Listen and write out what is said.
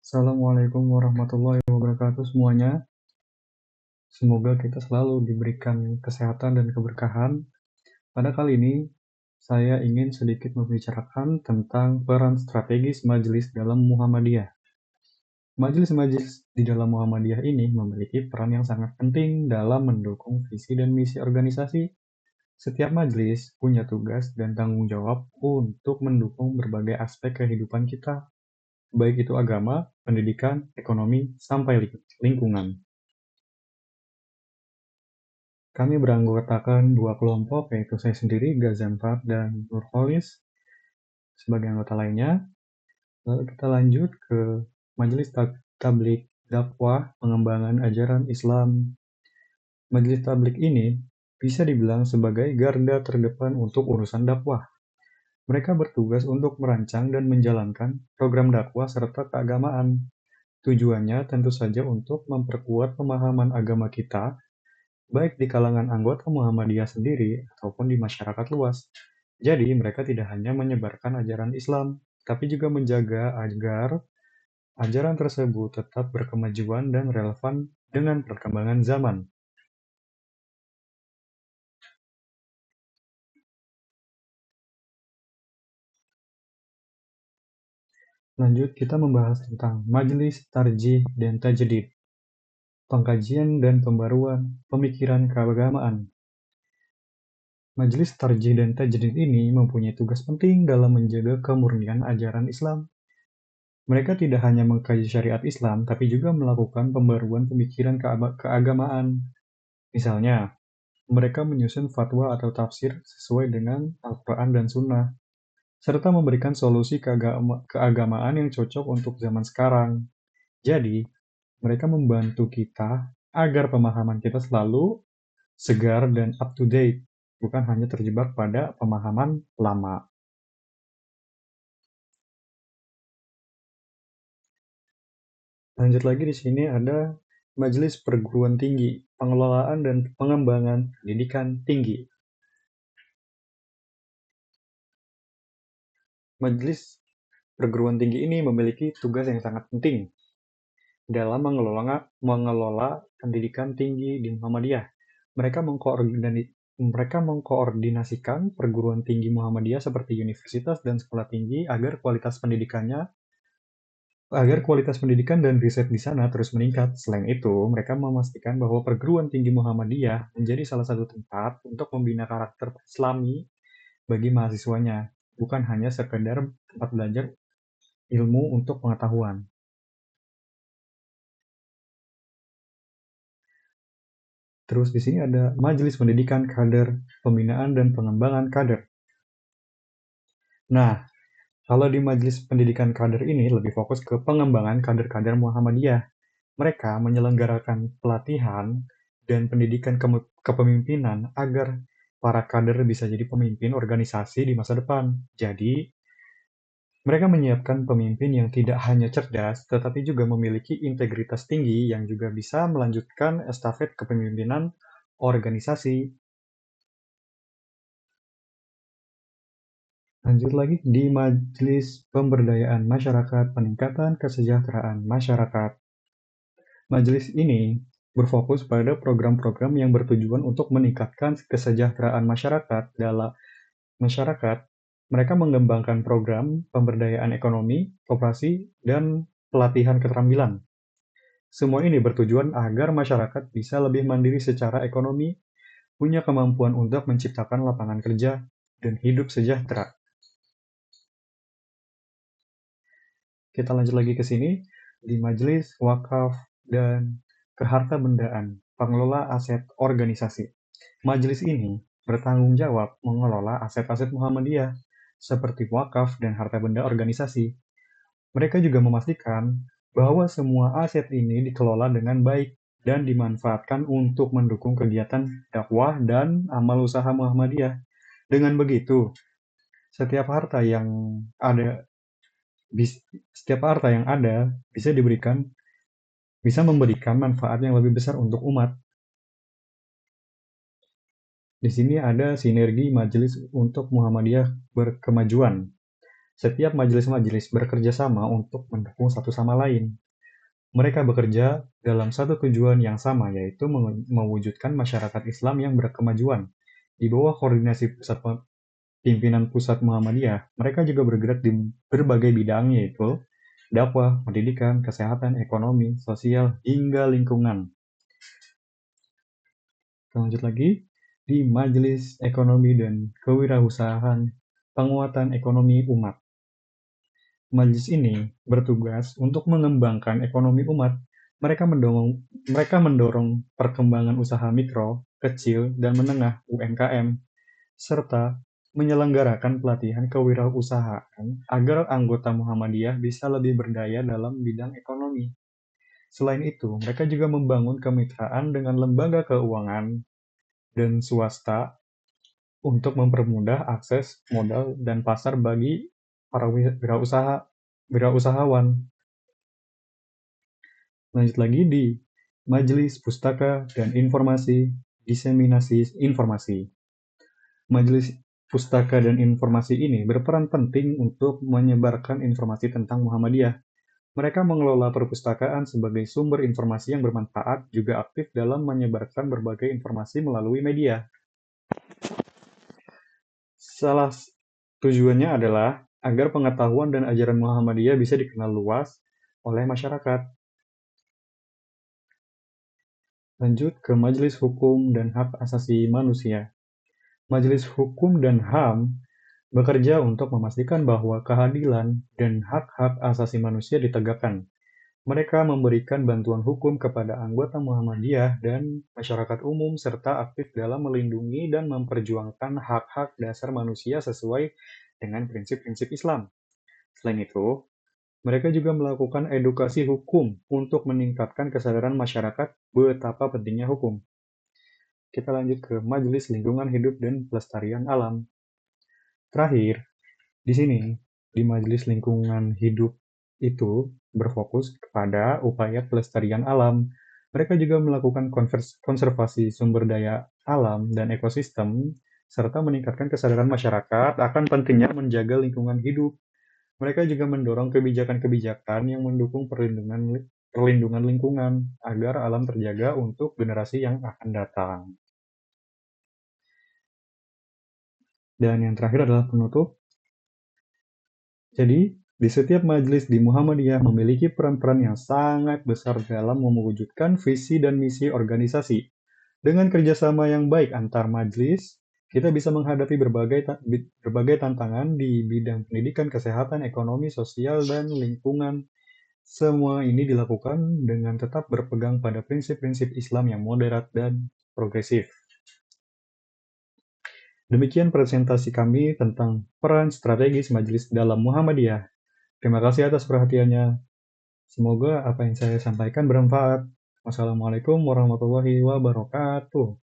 Assalamualaikum warahmatullahi wabarakatuh semuanya. Semoga kita selalu diberikan kesehatan dan keberkahan. Pada kali ini, saya ingin sedikit membicarakan tentang peran strategis majelis dalam Muhammadiyah. Majelis-majelis di dalam Muhammadiyah ini memiliki peran yang sangat penting dalam mendukung visi dan misi organisasi. Setiap majelis punya tugas dan tanggung jawab untuk mendukung berbagai aspek kehidupan kita, baik itu agama, pendidikan, ekonomi, sampai lingkungan. Kami beranggotakan dua kelompok, yaitu saya sendiri, Gazanfar, dan Nurholis, sebagai anggota lainnya. Lalu kita lanjut ke Majelis Tablik Dakwah Pengembangan Ajaran Islam. Majelis Tablik ini bisa dibilang sebagai garda terdepan untuk urusan dakwah. Mereka bertugas untuk merancang dan menjalankan program dakwah serta keagamaan. Tujuannya tentu saja untuk memperkuat pemahaman agama kita, baik di kalangan anggota Muhammadiyah sendiri ataupun di masyarakat luas. Jadi, mereka tidak hanya menyebarkan ajaran Islam, tapi juga menjaga agar ajaran tersebut tetap berkemajuan dan relevan dengan perkembangan zaman. Lanjut, kita membahas tentang Majelis Tarjih dan Tajdid, pengkajian dan pembaruan pemikiran keagamaan. Majelis Tarjih dan Tajdid ini mempunyai tugas penting dalam menjaga kemurnian ajaran Islam. Mereka tidak hanya mengkaji syariat Islam, tapi juga melakukan pembaruan pemikiran keagamaan. Misalnya, mereka menyusun fatwa atau tafsir sesuai dengan Al-Quran dan Sunnah, serta memberikan solusi keagamaan yang cocok untuk zaman sekarang. Jadi, mereka membantu kita agar pemahaman kita selalu segar dan up to date, bukan hanya terjebak pada pemahaman lama. Lanjut lagi di sini ada Majelis Perguruan Tinggi, Pengelolaan dan Pengembangan Pendidikan Tinggi. Majelis Perguruan Tinggi ini memiliki tugas yang sangat penting dalam mengelola pendidikan tinggi di Muhammadiyah. Mereka mengkoordinasikan perguruan tinggi Muhammadiyah seperti universitas dan sekolah tinggi agar kualitas pendidikan dan riset di sana terus meningkat. Selain itu, mereka memastikan bahwa perguruan tinggi Muhammadiyah menjadi salah satu tempat untuk membina karakter Islami bagi mahasiswanya, bukan hanya sekedar tempat belajar ilmu untuk pengetahuan. Terus di sini ada Majelis Pendidikan Kader, Pembinaan dan Pengembangan Kader. Nah, kalau di Majelis Pendidikan Kader ini lebih fokus ke pengembangan kader-kader Muhammadiyah. Mereka menyelenggarakan pelatihan dan pendidikan kepemimpinan agar para kader bisa jadi pemimpin organisasi di masa depan. Jadi, mereka menyiapkan pemimpin yang tidak hanya cerdas, tetapi juga memiliki integritas tinggi yang juga bisa melanjutkan estafet kepemimpinan organisasi. Lanjut lagi di Majelis Pemberdayaan Masyarakat Peningkatan Kesejahteraan Masyarakat. Majelis ini berfokus pada program-program yang bertujuan untuk meningkatkan kesejahteraan masyarakat. Mereka mengembangkan program pemberdayaan ekonomi, koperasi, dan pelatihan keterampilan. Semua ini bertujuan agar masyarakat bisa lebih mandiri secara ekonomi, punya kemampuan untuk menciptakan lapangan kerja, dan hidup sejahtera. Kita lanjut lagi ke sini, di Majelis Wakaf dan Kehartabendaan, Pengelola Aset Organisasi. Majelis ini bertanggung jawab mengelola aset-aset Muhammadiyah, seperti wakaf dan harta benda organisasi. Mereka juga memastikan bahwa semua aset ini dikelola dengan baik dan dimanfaatkan untuk mendukung kegiatan dakwah dan amal usaha Muhammadiyah. Dengan begitu, setiap harta yang ada bisa memberikan manfaat yang lebih besar untuk umat. Di sini ada sinergi majelis untuk Muhammadiyah berkemajuan. Setiap majelis-majelis bekerja sama untuk mendukung satu sama lain. Mereka bekerja dalam satu tujuan yang sama, yaitu mewujudkan masyarakat Islam yang berkemajuan. Di bawah koordinasi pimpinan pusat Muhammadiyah, mereka juga bergerak di berbagai bidang, yaitu dakwah, pendidikan, kesehatan, ekonomi, sosial, hingga lingkungan. Kita lanjut lagi. Di Majelis Ekonomi dan Kewirausahaan Penguatan Ekonomi Umat. Majelis ini bertugas untuk mengembangkan ekonomi umat. Mereka mendorong perkembangan usaha mikro, kecil, dan menengah (UMKM), serta menyelenggarakan pelatihan kewirausahaan agar anggota Muhammadiyah bisa lebih berdaya dalam bidang ekonomi. Selain itu, mereka juga membangun kemitraan dengan lembaga keuangan dan swasta untuk mempermudah akses modal dan pasar bagi para wirausahawan. Lanjut lagi di Majelis Pustaka dan Informasi Diseminasi Informasi. Majelis Pustaka dan Informasi ini berperan penting untuk menyebarkan informasi tentang Muhammadiyah. Mereka mengelola perpustakaan sebagai sumber informasi yang bermanfaat, juga aktif dalam menyebarkan berbagai informasi melalui media. Salah tujuannya adalah agar pengetahuan dan ajaran Muhammadiyah bisa dikenal luas oleh masyarakat. Lanjut ke Majelis Hukum dan Hak Asasi Manusia. Majelis Hukum dan HAM bekerja untuk memastikan bahwa keadilan dan hak-hak asasi manusia ditegakkan. Mereka memberikan bantuan hukum kepada anggota Muhammadiyah dan masyarakat umum, serta aktif dalam melindungi dan memperjuangkan hak-hak dasar manusia sesuai dengan prinsip-prinsip Islam. Selain itu, mereka juga melakukan edukasi hukum untuk meningkatkan kesadaran masyarakat betapa pentingnya hukum. Kita lanjut ke Majelis Lingkungan Hidup dan Pelestarian Alam. Terakhir, di sini, di Majelis Lingkungan Hidup itu berfokus kepada upaya pelestarian alam. Mereka juga melakukan konservasi sumber daya alam dan ekosistem, serta meningkatkan kesadaran masyarakat akan pentingnya menjaga lingkungan hidup. Mereka juga mendorong kebijakan-kebijakan yang mendukung perlindungan lingkungan agar alam terjaga untuk generasi yang akan datang. Dan yang terakhir adalah penutup. Jadi, di setiap majelis di Muhammadiyah memiliki peran-peran yang sangat besar dalam mewujudkan visi dan misi organisasi. Dengan kerjasama yang baik antar majelis, kita bisa menghadapi berbagai tantangan di bidang pendidikan, kesehatan, ekonomi, sosial, dan lingkungan. Semua ini dilakukan dengan tetap berpegang pada prinsip-prinsip Islam yang moderat dan progresif. Demikian presentasi kami tentang peran strategis majelis dalam Muhammadiyah. Terima kasih atas perhatiannya. Semoga apa yang saya sampaikan bermanfaat. Wassalamualaikum warahmatullahi wabarakatuh.